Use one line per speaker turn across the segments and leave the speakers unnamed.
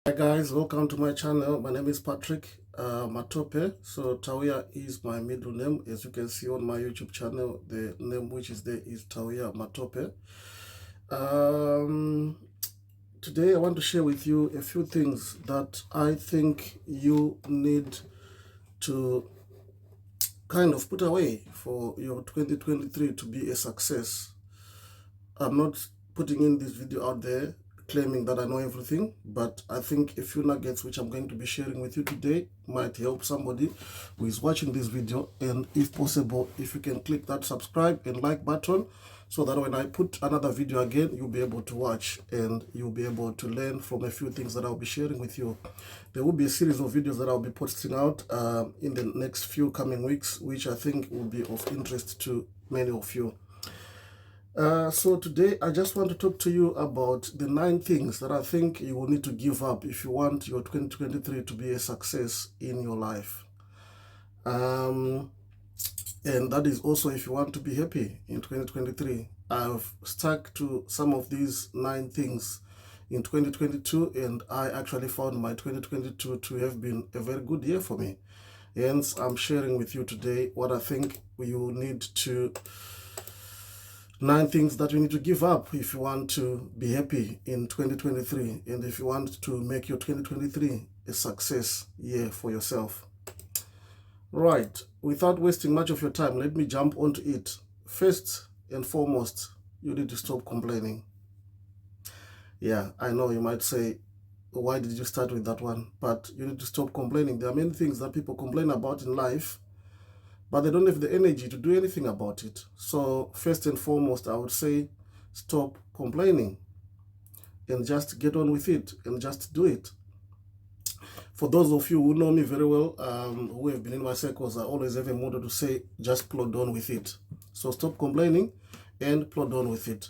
Hi guys, welcome to my channel. My name is Patrick Matope. So Tawia is my middle name. As you can see on my YouTube channel, the name which is there is Tawia Matope. Today I want to share with you a few things that I think you need to kind of put away for your 2023 to be a success. I'm not putting in this video out there claiming that I know everything, but I think a few nuggets which I'm going to be sharing with you today might help somebody who is watching this video. And if possible, if you can click that subscribe and like button, so that when I put another video again, you'll be able to watch and you'll be able to learn from a few things that I'll be sharing with you. There will be a series of videos that I'll be posting out in the next few coming weeks, which I think will be of interest to many of you. So today I just want to talk to you about the 9 things that I think you will need to give up if you want your 2023 to be a success in your life. And that is also if you want to be happy in 2023. I've stuck to some of these 9 things in 2022, and I actually found my 2022 to have been a very good year for me. Hence, I'm sharing with you today what I think you need to 9 things that you need to give up if you want to be happy in 2023 and if you want to make your 2023 a success year for yourself. Right, without wasting much of your time, let me jump onto it. First and foremost, you need to stop complaining. Yeah, I know you might say, why did you start with that one? But you need to stop complaining. There are many things that people complain about in life, but they don't have the energy to do anything about it. So first and foremost, I would say stop complaining and just get on with it and just do it. For those of you who know me very well, who have been in my circles, I always have a motto to say, just plod on with it. So stop complaining and plod on with it.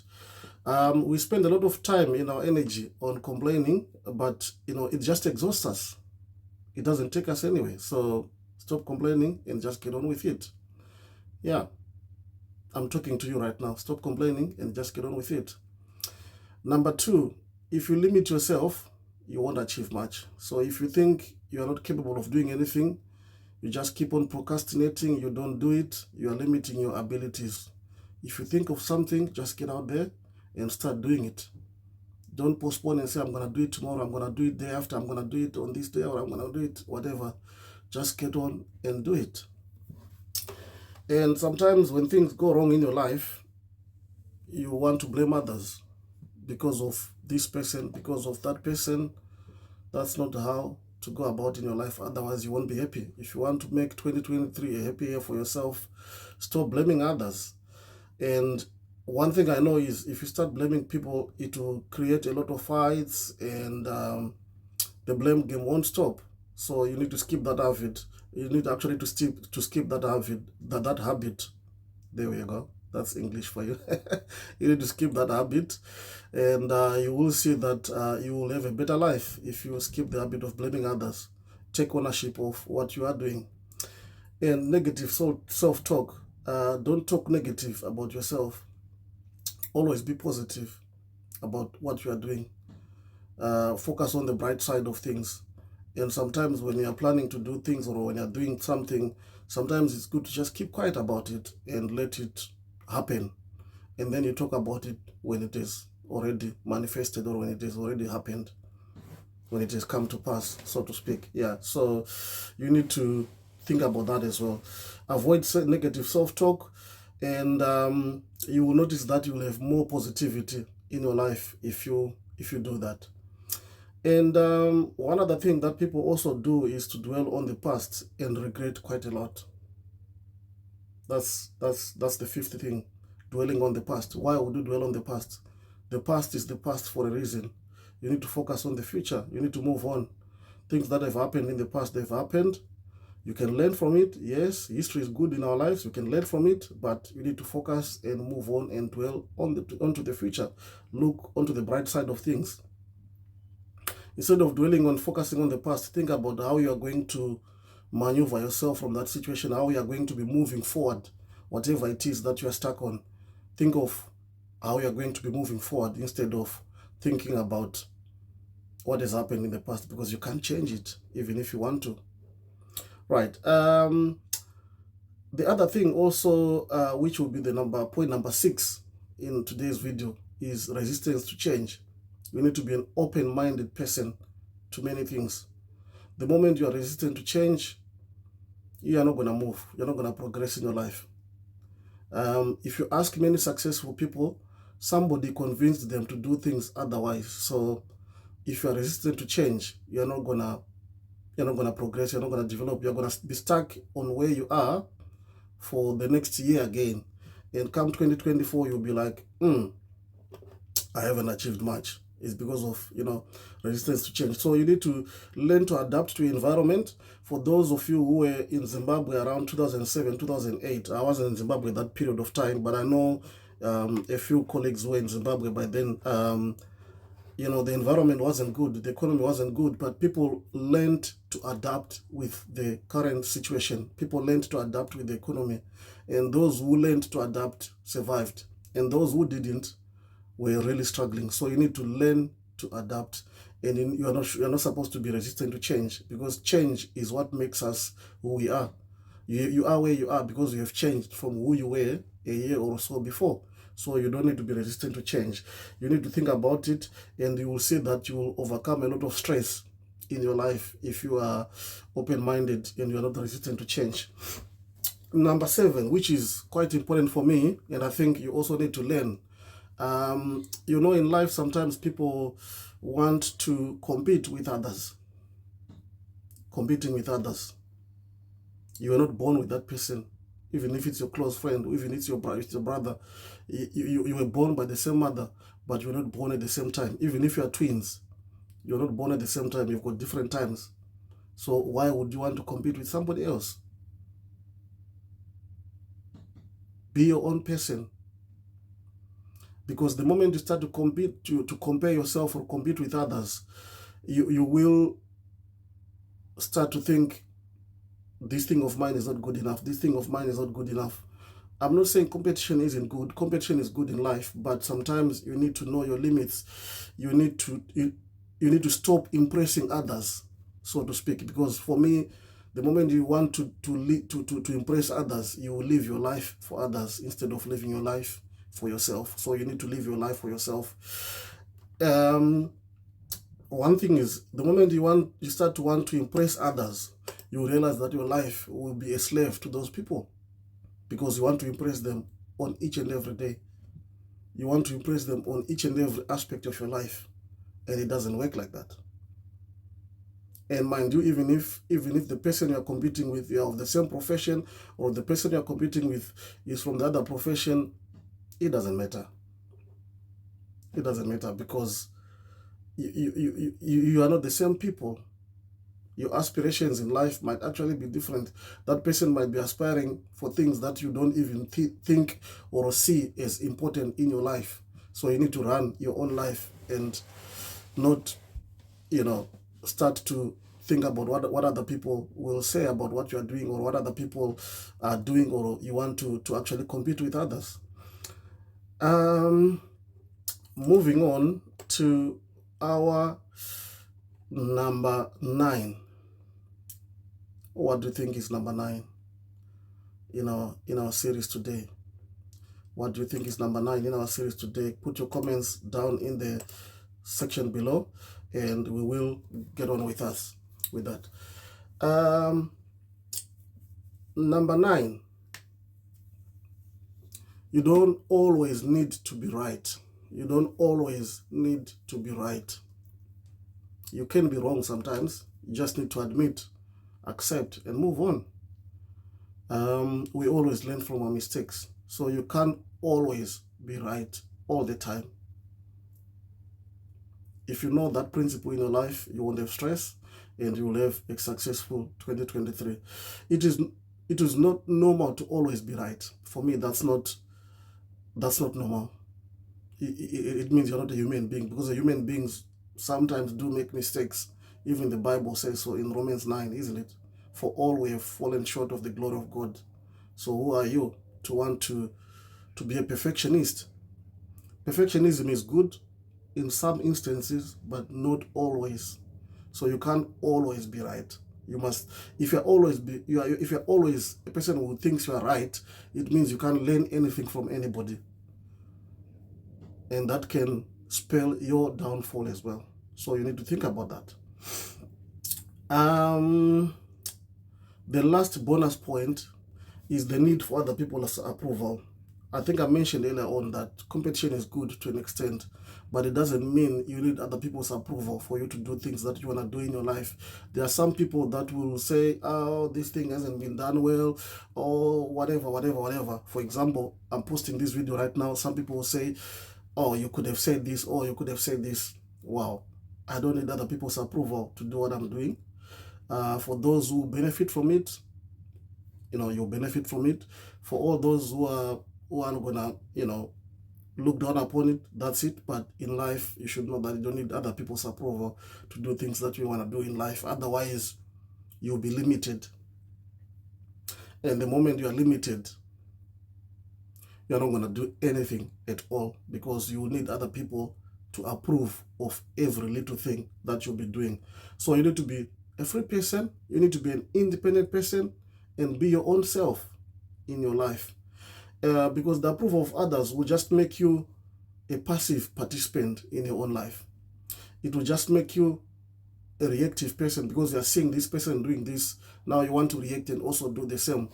We spend a lot of time in our energy on complaining, but it just exhausts us. It doesn't take us anywhere. So stop complaining and just get on with it. Yeah, I'm talking to you right now. Stop complaining and just get on with it. Number 2, if you limit yourself, you won't achieve much. So if you think you are not capable of doing anything, you just keep on procrastinating, you don't do it, you are limiting your abilities. If you think of something, just get out there and start doing it. Don't postpone and say, I'm going to do it tomorrow, I'm going to do it day after, I'm going to do it on this day, or I'm going to do it whatever. Just get on and do it. And sometimes when things go wrong in your life, you want to blame others because of this person, because of that person. That's not how to go about in your life. Otherwise, you won't be happy. If you want to make 2023 a happy year for yourself, stop blaming others. And one thing I know is if you start blaming people, it will create a lot of fights, and the blame game won't stop. So you need to skip that habit. You need actually to skip that habit. There we go. That's English for you. You need to skip that habit, and you will see that you will have a better life if you skip the habit of blaming others. Take ownership of what you are doing. And negative self-talk. Don't talk negative about yourself. Always be positive about what you are doing. Focus on the bright side of things. And sometimes when you are planning to do things or when you are doing something, sometimes it's good to just keep quiet about it and let it happen. And then you talk about it when it is already manifested or when it has already happened, when it has come to pass, so to speak. Yeah, so you need to think about that as well. Avoid negative self-talk, and you will notice that you will have more positivity in your life if you do that. And one other thing that people also do is to dwell on the past and regret quite a lot. That's the 5th thing, dwelling on the past. Why would you dwell on the past? The past is the past for a reason. You need to focus on the future. You need to move on. Things that have happened in the past, they've happened. You can learn from it. Yes, history is good in our lives. You can learn from it, but you need to focus and move on and dwell onto the future. Look onto the bright side of things. Instead of dwelling on focusing on the past, think about how you are going to maneuver yourself from that situation, how you are going to be moving forward, whatever it is that you are stuck on. Think of how you are going to be moving forward instead of thinking about what has happened in the past, because you can't change it, even if you want to. Right. The other thing also, which will be the point number 6 in today's video, is resistance to change. You need to be an open-minded person to many things. The moment you are resistant to change, you are not going to move. You're not going to progress in your life. If you ask many successful people, somebody convinced them to do things otherwise. So if you are resistant to change, you're not gonna progress. You're not gonna develop. You're gonna be stuck on where you are for the next year again. And come 2024, you'll be like, I haven't achieved much. It's because of, resistance to change. So you need to learn to adapt to your environment. For those of you who were in Zimbabwe around 2007, 2008, I wasn't in Zimbabwe that period of time, but I know a few colleagues who were in Zimbabwe by then. The environment wasn't good, the economy wasn't good, but people learned to adapt with the current situation. People learned to adapt with the economy. And those who learned to adapt survived. And those who didn't were really struggling. So you need to learn to adapt. And you're not supposed to be resistant to change, because change is what makes us who we are. You are where you are because you have changed from who you were a year or so before. So you don't need to be resistant to change. You need to think about it, and you will see that you will overcome a lot of stress in your life if you are open-minded and you are not resistant to change. Number 7, which is quite important for me, and I think you also need to learn. In life, sometimes people want to compete with others. Competing with others. You are not born with that person. Even if it's your close friend, even if it's your brother, you were born by the same mother, but you're not born at the same time. Even if you are twins, you're not born at the same time. You've got different times. So why would you want to compete with somebody else? Be your own person. Because the moment you start to compete, to compare yourself or compete with others, you will start to think, this thing of mine is not good enough. This thing of mine is not good enough. I'm not saying competition isn't good. Competition is good in life, but sometimes you need to know your limits. You need to stop impressing others, so to speak. Because for me, the moment you want to impress others, you will live your life for others instead of living your life for yourself. So you need to live your life for yourself. One thing is, the moment you start to want to impress others, you realize that your life will be a slave to those people, because you want to impress them on each and every day. You want to impress them on each and every aspect of your life, and it doesn't work like that. And mind you, even if the person you're competing with, you're of the same profession, or the person you're competing with is from the other profession, it doesn't matter. It doesn't matter, because you are not the same people. Your aspirations in life might actually be different. That person might be aspiring for things that you don't even think or see as important in your life. So you need to run your own life and not, start to think about what other people will say about what you are doing, or what other people are doing, or you want to actually compete with others. Moving on to our number 9. What do you think is number 9 in our series today? What do you think is number 9 in our series today? Put your comments down in the section below, and we will get on with that. Number 9. You don't always need to be right. You don't always need to be right. You can be wrong sometimes. You just need to admit, accept, and move on. We always learn from our mistakes. So you can't always be right all the time. If you know that principle in your life, you won't have stress, and you will have a successful 2023. It is not normal to always be right. For me, that's not normal. It means you're not a human being, because human beings sometimes do make mistakes. Even the Bible says so in Romans 9, isn't it? For all we have fallen short of the glory of God. So who are you to want to be a perfectionist? Perfectionism is good in some instances, but not always. So you can't always be right. You must, if you're always a person who thinks you are right, it means you can't learn anything from anybody, and that can spell your downfall as well. So you need to think about that. The last bonus point is the need for other people's approval. I think I mentioned earlier on that competition is good to an extent, but it doesn't mean you need other people's approval for you to do things that you want to do in your life. There are some people that will say, oh, this thing hasn't been done well, or whatever. For example, I'm posting this video right now. Some people will say, oh, you could have said this, or you could have said this. Wow, I don't need other people's approval to do what I'm doing. For those who benefit from it, you'll benefit from it. For all those who are gonna, look down upon it, that's it. But in life, you should know that you don't need other people's approval to do things that you want to do in life. Otherwise, you'll be limited. And the moment you are limited, you're not going to do anything at all, because you need other people to approve of every little thing that you'll be doing. So you need to be a free person. You need to be an independent person and be your own self in your life. Because the approval of others will just make you a passive participant in your own life. It will just make you a reactive person, because you are seeing this person doing this. Now you want to react and also do the same,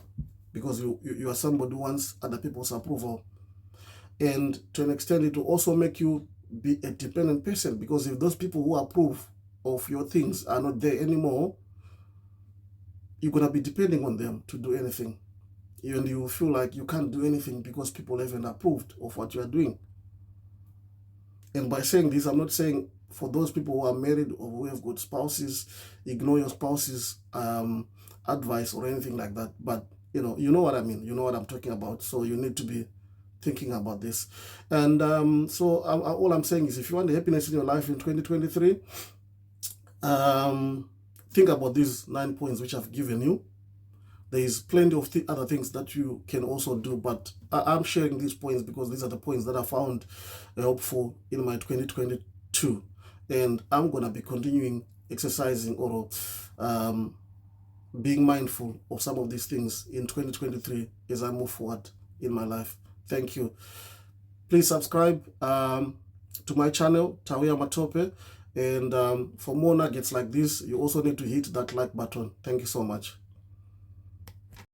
because you are somebody who wants other people's approval. And to an extent, it will also make you be a dependent person, because if those people who approve of your things are not there anymore, you're going to be depending on them to do anything. And you feel like you can't do anything because people haven't approved of what you are doing. And by saying this, I'm not saying for those people who are married or who have got spouses, ignore your spouse's advice or anything like that. But, you know what I mean. You know what I'm talking about. So you need to be thinking about this. And all I'm saying is, if you want the happiness in your life in 2023, think about these 9 points which I've given you. There is plenty of other things that you can also do, but I'm sharing these points because these are the points that I found helpful in my 2022. And I'm going to be continuing exercising or being mindful of some of these things in 2023 as I move forward in my life. Thank you. Please subscribe to my channel, Tawia Matope. And for more nuggets like this, you also need to hit that like button. Thank you so much.